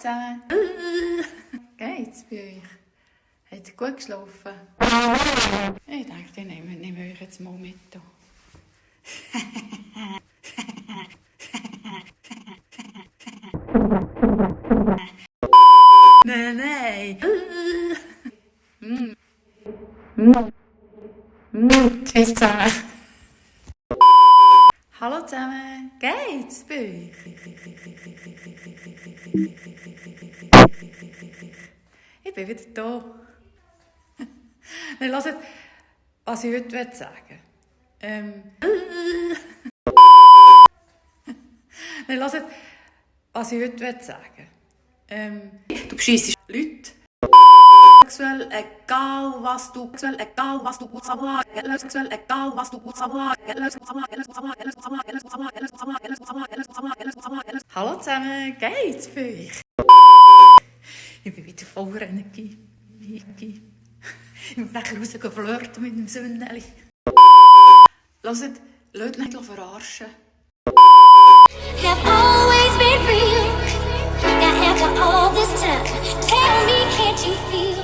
zusammen. Geht's bei euch? Habt ihr gut geschlafen? Ich denke, ich nehme euch jetzt mal mit. Nein. Tschüss zusammen. Hallo zusammen, geht's bei euch? Ich bin wieder da. Dann hört, was ich heute sagen will. Dann hört, was ich heute sagen will. Du bescheissest Leute. Sexuell, egal was du gut savoir, sexuell, egal was du gut savoir. Hallo zusammen, geht's für euch? Ich bin wieder voller Energie. Ich muss nachher raus flirten mit dem Sünneli. Hört, lasst nicht verarschen. Have always been real. Now after all this time, tell me, can't you feel?